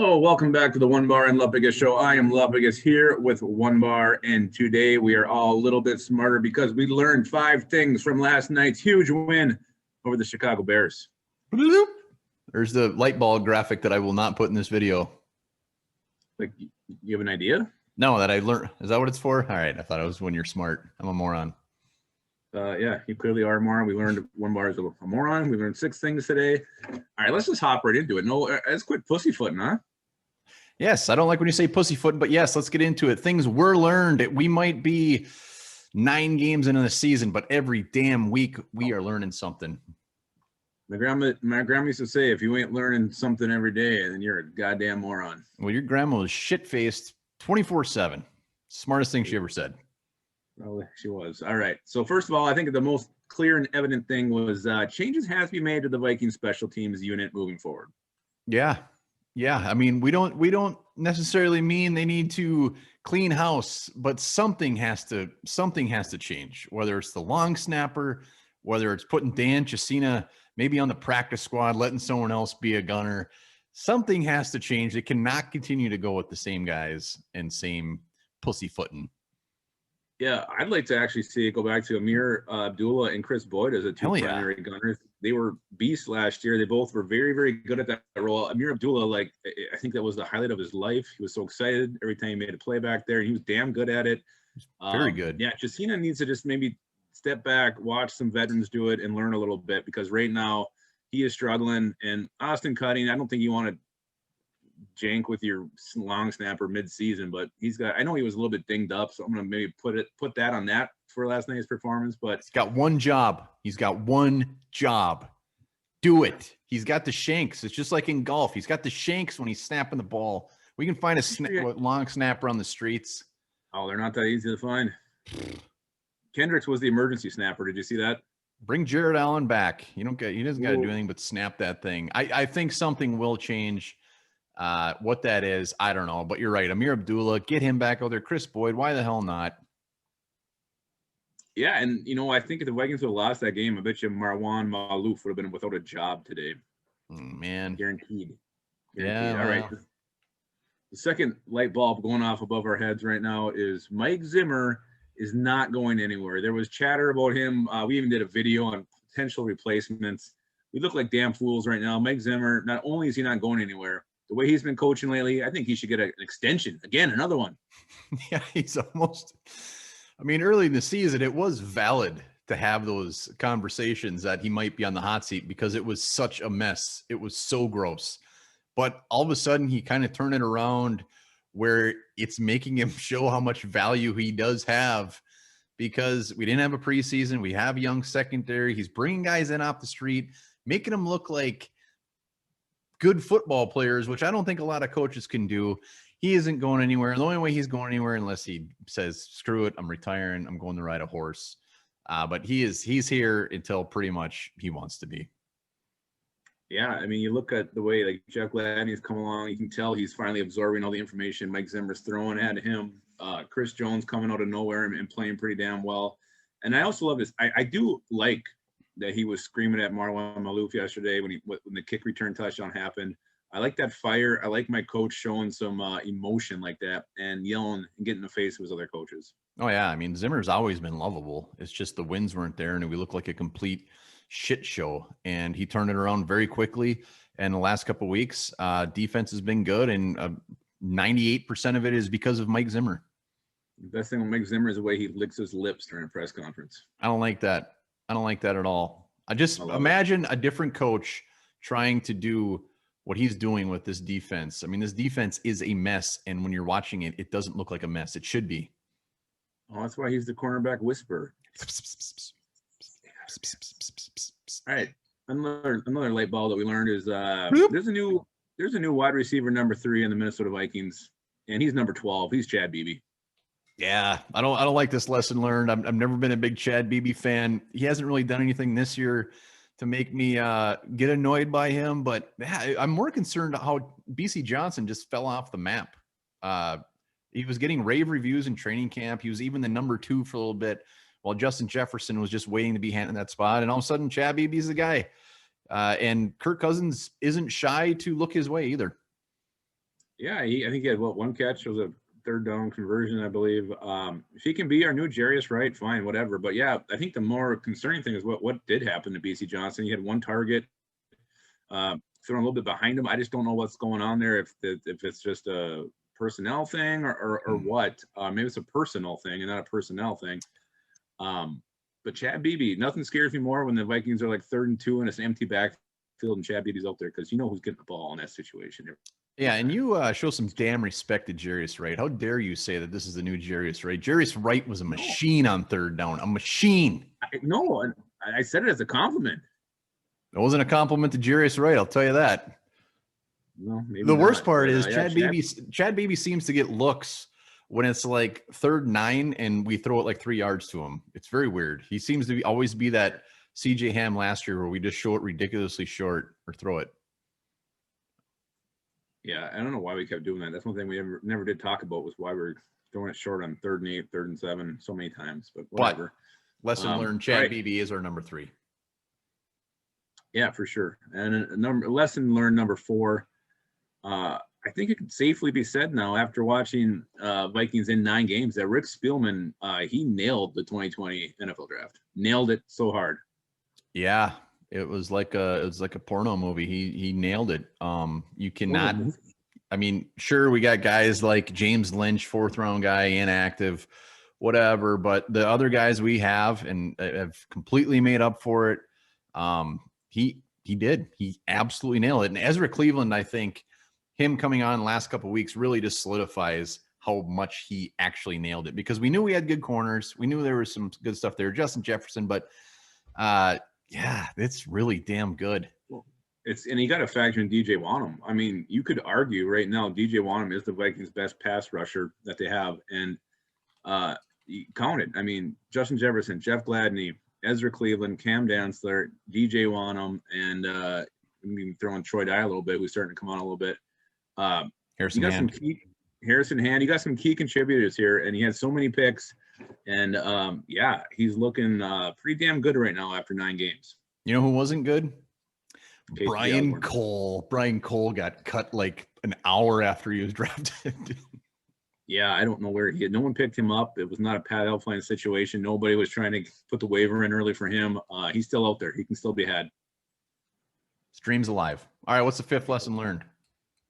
Hello, welcome back to the One Bar and Lupigus show. I am Lupigus here with One Bar, and today we are all a little bit smarter because we learned 5 things from last night's huge win over the Chicago Bears. There's the light bulb graphic that I will not put in this video. Like, you have an idea? No, that I learned. Is that what it's for? All right. I thought it was when you're smart. I'm a moron. Yeah, you clearly are a moron. We learned One Bar is a moron. We learned 6 things today. All right, let's just hop right into it. No, let's quit pussyfooting, huh? Yes, I don't like when you say pussyfoot, but yes, let's get into it. Things were learned. We might be 9 games into the season, but every damn week we are learning something. My grandma used to say, if you ain't learning something every day, then you're a goddamn moron. Well, your grandma was shit-faced 24/7. Smartest thing she ever said. Probably she was. All right. So first of all, I think the most clear and evident thing was changes have to be made to the Vikings special teams unit moving forward. Yeah. I mean, we don't necessarily mean they need to clean house, but something has to change. Whether it's the long snapper, whether it's putting Dan Chesina maybe on the practice squad, letting someone else be a gunner, something has to change. It cannot continue to go with the same guys and same pussyfooting. Yeah, I'd like to actually see it go back to Amir Abdullah and Chris Boyd as the 2 primary gunners. They were beasts last year. They both were very, very good at that role. Amir Abdullah, I think that was the highlight of his life. He was so excited every time he made a play back there. He was damn good at it. Very good. Yeah, Chesina needs to just maybe step back, watch some veterans do it, and learn a little bit, because right now he is struggling. And Austin Cutting, I don't think you want to jank with your long snapper mid-season, but I know he was a little bit dinged up, so I'm gonna maybe put that on that for last night's performance. But he's got one job. Do it. He's got the shanks. It's just like in golf. He's got the shanks when he's snapping the ball. We can find a long snapper on the streets. Oh, they're not that easy to find. Kendricks was the emergency snapper. Did you see that? Bring Jared Allen back. He doesn't got to do anything but snap that thing. I think something will change. What that is, I don't know, but you're right. Amir Abdullah, get him back out there. Chris Boyd, why the hell not? Yeah, and I think if the Vikings would have lost that game, I bet you Marwan Maalouf would have been without a job today. Man, guaranteed. Yeah. All right. The second light bulb going off above our heads right now is Mike Zimmer is not going anywhere. There was chatter about him. We even did a video on potential replacements. We look like damn fools right now. Mike Zimmer, not only is he not going anywhere, the way he's been coaching lately, I think he should get an extension. Again, another one. Yeah, he's almost – I mean, early in the season, it was valid to have those conversations that he might be on the hot seat because it was such a mess. It was so gross. But all of a sudden, he kind of turned it around where it's making him show how much value he does have, because we didn't have a preseason. We have young secondary. He's bringing guys in off the street, making them look like good football players, which I don't think a lot of coaches can do. He isn't going anywhere. The only way he's going anywhere unless he says, screw it, I'm retiring, I'm going to ride a horse. But he's here until pretty much he wants to be. Yeah, I mean, you look at the way like Jeff Gladney's come along, you can tell he's finally absorbing all the information Mike Zimmer's throwing at him. Chris Jones coming out of nowhere and playing pretty damn well. And I also love this. I do like that he was screaming at Marwan Maalouf yesterday when the kick return touchdown happened. I like that fire. I like my coach showing some emotion like that and yelling and getting in the face of his other coaches. Oh, yeah. I mean, Zimmer's always been lovable. It's just the wins weren't there, and we look like a complete shit show. And he turned it around very quickly. And the last couple of weeks, defense has been good, and 98% of it is because of Mike Zimmer. The best thing with Mike Zimmer is the way he licks his lips during a press conference. I don't like that. I don't like that at all. I just imagine a different coach trying to do what he's doing with this defense. I mean, this defense is a mess, and when you're watching it, it doesn't look like a mess. It should be. Oh, that's why he's the cornerback whisperer. All right, another light bulb that we learned is there's a new wide receiver number 3 in the Minnesota Vikings, and he's number 12. He's Chad Beebe. Yeah, I don't like this lesson learned. I've never been a big Chad Beebe fan. He hasn't really done anything this year to make me get annoyed by him. But yeah, I'm more concerned how BC Johnson just fell off the map. He was getting rave reviews in training camp. He was even the number 2 for a little bit, while Justin Jefferson was just waiting to be handed that spot. And all of a sudden, Chad Beebe's the guy. And Kirk Cousins isn't shy to look his way either. Yeah, I think he had one catch. It was a third down conversion, I believe. If he can be our new Jarius Wright, fine, whatever. But yeah, I think the more concerning thing is what did happen to BC Johnson. He had one target, thrown a little bit behind him. I just don't know what's going on there. If it's just a personnel thing or what. Maybe it's a personal thing and not a personnel thing. But Chad Beebe, nothing scares me more when the Vikings are like 3rd and 2 and it's an empty backfield and Chad Beebe's out there because you know who's getting the ball in that situation. Yeah, and you show some damn respect to Jarius Wright. How dare you say that this is the new Jarius Wright? Jarius Wright was a machine on 3rd down, a machine. No, I said it as a compliment. It wasn't a compliment to Jarius Wright, I'll tell you that. No, maybe the worst not, part but, is Chad Beebe seems to get looks when it's like 3rd and 9 and we throw it like 3 yards to him. It's very weird. He seems to always be that CJ Ham last year where we just show it ridiculously short or throw it. Yeah, I don't know why we kept doing that. That's one thing we never did talk about was why we're throwing it short on 3rd and 8, 3rd and 7 so many times. But whatever. Lesson learned, Chad Beebe is our number 3. Yeah, for sure. And lesson learned number 4. I think it could safely be said now after watching Vikings in 9 games that Rick Spielman, he nailed the 2020 NFL draft. Nailed it so hard. Yeah. It was like a porno movie. He nailed it. You cannot. I mean, sure, we got guys like James Lynch, 4th round guy, inactive, whatever. But the other guys we have and have completely made up for it. He did. He absolutely nailed it. And Ezra Cleveland, I think, him coming on the last couple of weeks really just solidifies how much he actually nailed it because we knew we had good corners. We knew there was some good stuff there. Justin Jefferson, but yeah, it's really damn good. And you got to factor in DJ Wanham. I mean, you could argue right now DJ Wanham is the Vikings' best pass rusher that they have, and you count it. I mean, Justin Jefferson, Jeff Gladney, Ezra Cleveland, Cam Dantzler, DJ Wanham, and I mean, throwing Troy Dye a little bit, who's starting to come on a little bit. Harrison Hand. Harrison Hand. You got some key contributors here, and he had so many picks. And yeah, he's looking pretty damn good right now after 9 games. You know who wasn't good? Brian Cole. Brian Cole got cut like an hour after he was drafted. Yeah, I don't know where no one picked him up. It was not a Pat Elflein situation. Nobody was trying to put the waiver in early for him. He's still out there. He can still be had. Stream's alive. All right, what's the 5th lesson learned?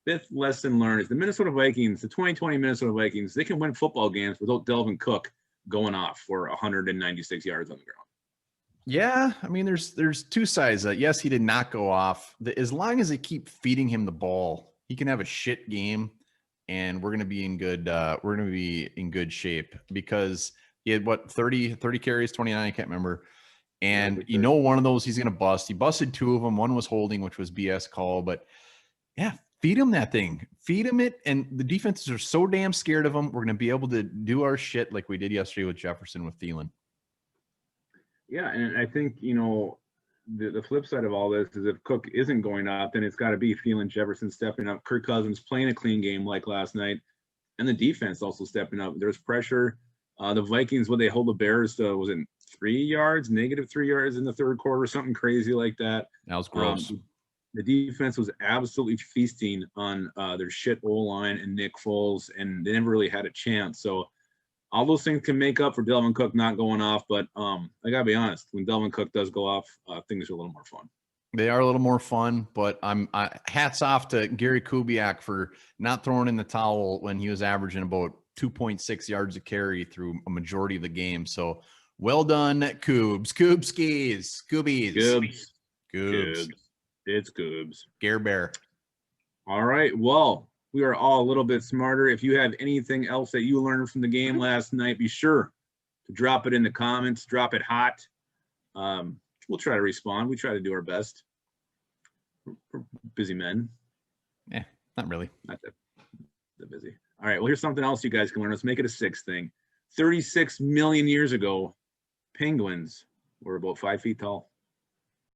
5th lesson learned is the Minnesota Vikings, the 2020 Minnesota Vikings, they can win football games without Delvin Cook going off for 196 yards on the ground. Yeah, I mean, there's 2 sides. Yes, he did not go off. As long as they keep feeding him the ball, he can have a shit game, and we're gonna be in good. We're gonna be in good shape because he had 30 carries, 29. I can't remember. And you know, one of those he's gonna bust. He busted 2 of them. One was holding, which was BS call. But yeah, feed him that thing. Feed him it. And the defenses are so damn scared of him. We're gonna be able to do our shit like we did yesterday with Jefferson with Thielen. Yeah, and I think, you know, the flip side of all this is if Cook isn't going up, then it's got to be Thielen, Jefferson stepping up, Kirk Cousins playing a clean game like last night, and the defense also stepping up. There's pressure. The Vikings, when they hold the Bears to, was it negative 3 yards in the 3rd quarter, something crazy like that. That was gross. The defense was absolutely feasting on their shit O-line and Nick Foles, and they never really had a chance. So all those things can make up for Delvin Cook not going off, but I gotta be honest, when Delvin Cook does go off, things are a little more fun. They are a little more fun, but hats off to Gary Kubiak for not throwing in the towel when he was averaging about 2.6 yards a carry through a majority of the game. So well done, Coobs. Coobskis. Goobies. Goobs. It's Goobs. Gare Bear. All right. Well, we are all a little bit smarter. If you have anything else that you learned from the game last night, be sure to drop it in the comments. Drop it hot. We'll try to respond. We try to do our best. We're busy men. Yeah, not really. Not that busy. All right. Well, here's something else you guys can learn. Let's make it a 6th thing. 36 million years ago, penguins were about 5 feet tall.